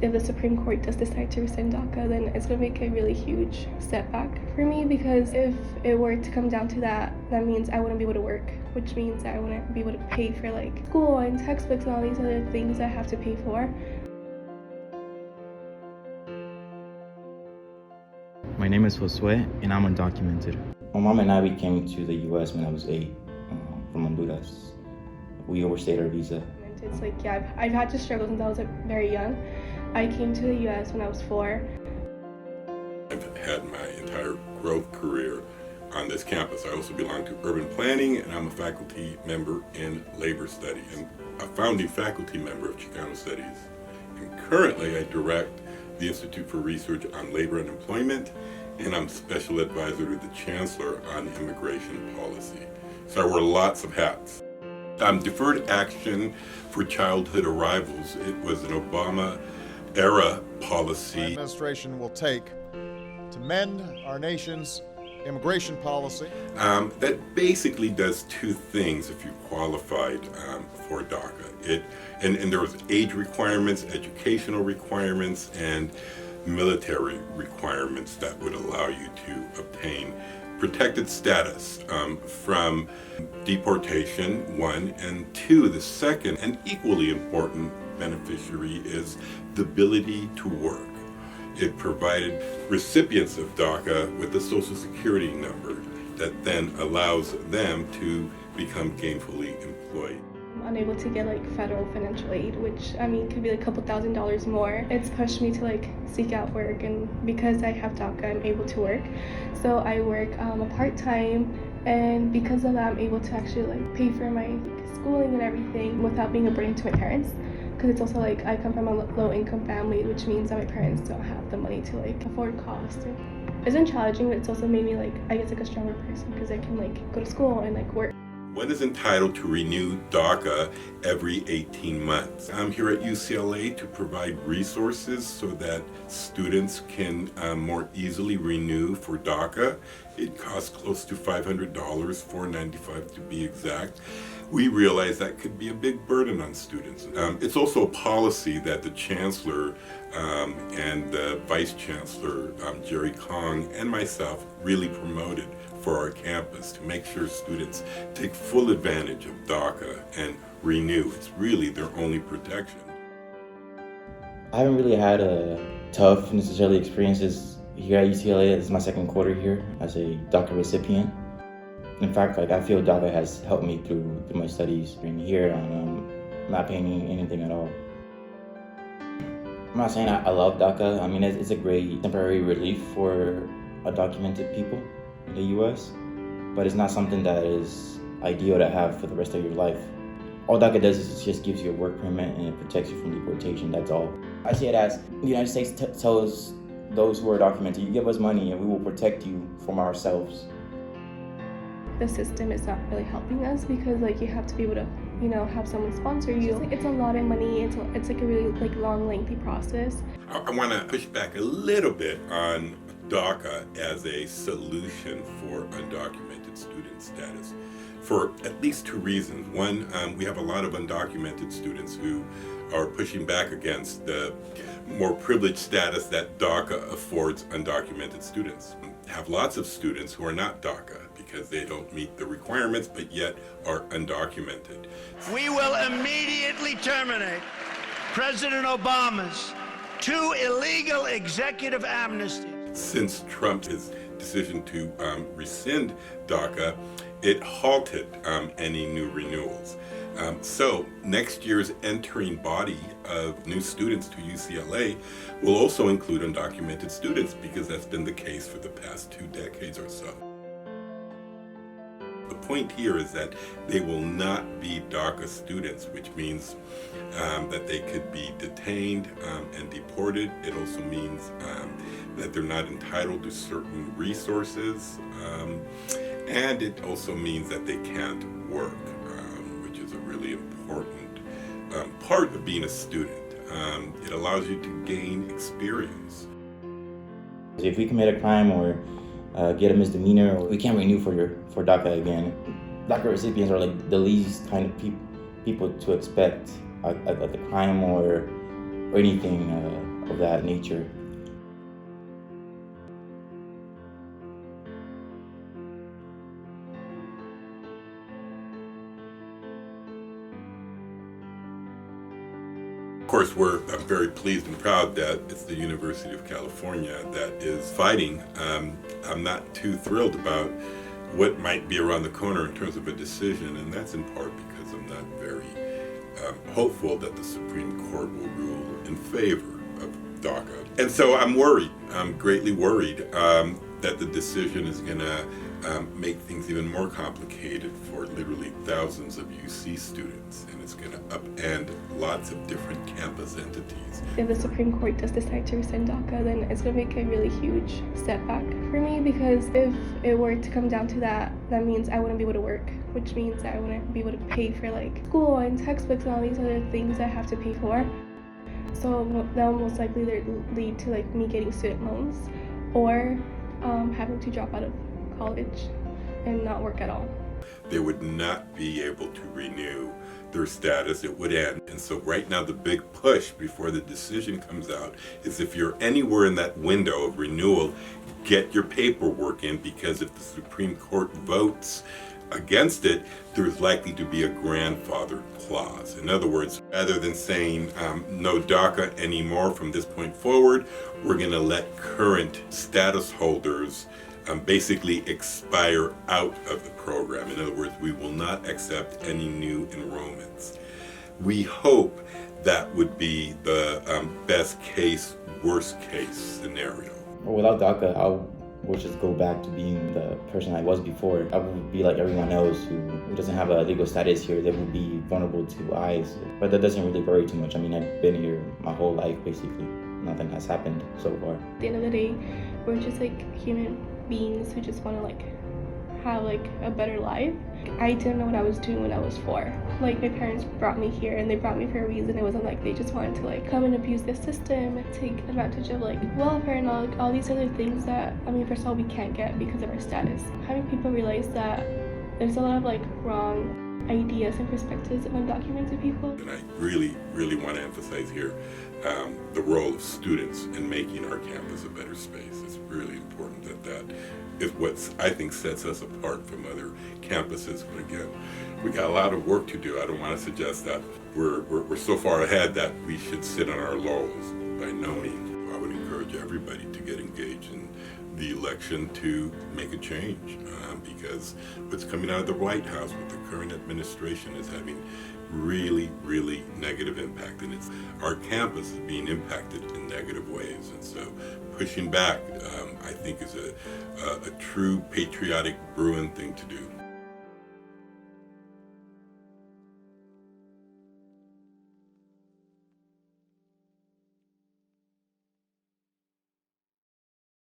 if the Supreme Court does decide to rescind DACA, then it's going to make a really huge setback for me, because if it were to come down to that, that means I wouldn't be able to work, which means I wouldn't be able to pay for like school and textbooks and all these other things I have to pay for. My name is Josue, and I'm undocumented. My mom and I, we came to the U.S. when I was 8, from Honduras. We overstayed our visa. It's like, yeah, I've had to struggle since I was very young. I came to the U.S. when I was 4. I've had my entire growth career on this campus. I also belong to urban planning, and I'm a faculty member in labor studies and a founding faculty member of Chicano Studies. And currently I direct the Institute for Research on Labor and Employment, and I'm special advisor to the Chancellor on immigration policy. So I wear lots of hats. Deferred action for childhood arrivals. It was an Obama-era policy. The administration will take to mend our nation's immigration policy. That basically does 2 things if you qualified for DACA. And there was age requirements, educational requirements, and military requirements that would allow you to obtain protected status from deportation, 1, and 2, the second and equally important beneficiary is the ability to work. It provided recipients of DACA with a social security number that then allows them to become gainfully employed. I'm unable to get like federal financial aid, which I mean could be like a couple $1,000s more. It's pushed me to like seek out work, and because I have DACA, I'm able to work. So I work a part-time, and because of that, I'm able to actually like pay for my schooling and everything without being a burden to my parents. Because it's also like I come from a low-income family, which means that my parents don't have the money to like afford costs. It's been challenging, but it's also made me like, I guess, like a stronger person, because I can like go to school and like work. One is entitled to renew DACA every 18 months. I'm here at UCLA to provide resources so that students can more easily renew for DACA. It costs close to $500, $495 to be exact. We realize that could be a big burden on students. It's also a policy that the Chancellor and the Vice Chancellor, Jerry Kong, and myself really promoted for our campus to make sure students take full advantage of DACA and renew. It's really their only protection. I haven't really had a tough necessarily experiences here at UCLA. This is my 2nd quarter here as a DACA recipient. In fact, like I feel DACA has helped me through my studies. And here, I'm not paying anything at all. I'm not saying I love DACA. I mean, it's a great temporary relief for undocumented people in the U.S., but it's not something that is ideal to have for the rest of your life. All DACA does is it just gives you a work permit and it protects you from deportation, that's all. I see it as the United States tells those who are documented, you give us money and we will protect you from ourselves. The system is not really helping us, because like you have to be able to, you know, have someone sponsor you. It's a lot of money. It's like a really like long, lengthy process. I want to push back a little bit on DACA as a solution for undocumented student status for at least 2 reasons. One, we have a lot of undocumented students who are pushing back against the more privileged status that DACA affords undocumented students. We have lots of students who are not DACA because they don't meet the requirements but yet are undocumented. We will immediately terminate President Obama's 2 illegal executive amnesties. Since Trump's decision to rescind DACA, it halted any new renewals. So next year's entering body of new students to UCLA will also include undocumented students, because that's been the case for the past 2 decades or so. The point here is that they will not be DACA students, which means that they could be detained and deported. It also means that they're not entitled to certain resources, and it also means that they can't work, which is a really important part of being a student. It allows you to gain experience. If we commit a crime or get a misdemeanor, we can't renew for DACA again. DACA recipients are like the least kind of people to expect a crime or or anything of that nature. Of course, I'm very pleased and proud that it's the University of California that is fighting. I'm not too thrilled about what might be around the corner in terms of a decision, and that's in part because I'm not very hopeful that the Supreme Court will rule in favor of DACA. And so I'm worried. I'm greatly worried that the decision is going to make things even more complicated for literally thousands of UC students, and it's going to upend lots of different campus entities. If the Supreme Court does decide to rescind DACA, then it's going to make a really huge setback for me, because if it were to come down to that, that means I wouldn't be able to work, which means I wouldn't be able to pay for like school and textbooks and all these other things I have to pay for. So that will most likely lead to like me getting student loans or having to drop out of college and not work at all. They would not be able to renew their status. It would end. And so right now the big push before the decision comes out is, if you're anywhere in that window of renewal, get your paperwork in, because if the Supreme Court votes against it, there's likely to be a grandfather clause. In other words, rather than saying no DACA anymore from this point forward, we're going to let current status holders basically expire out of the program. In other words, we will not accept any new enrollments. We hope that would be the best case, worst case scenario. Well, without DACA, I would just go back to being the person I was before. I would be like everyone else who doesn't have a legal status here. They would be vulnerable to ICE. But that doesn't really worry too much. I mean, I've been here my whole life, basically. Nothing has happened so far. At the end of the day, we're just like human beings who just want to like have like a better life. I didn't know what I was doing when I was 4. Like, my parents brought me here, and they brought me for a reason. It wasn't like they just wanted to like come and abuse the system and take advantage of like welfare and all these other things that, I mean, first of all, we can't get because of our status. Having people realize that there's a lot of like wrong ideas and perspectives of undocumented people. And I really, really want to emphasize here the role of students in making our campus a better space. It's really important that is what I think sets us apart from other campuses. But again, we got a lot of work to do. I don't want to suggest that we're so far ahead that we should sit on our laurels. By no means. I would encourage everybody to get engaged in the election to make a change, because what's coming out of the White House with the current administration is having really, really negative impact, and our campus is being impacted in negative ways. And so pushing back, I think, is a true patriotic Bruin thing to do.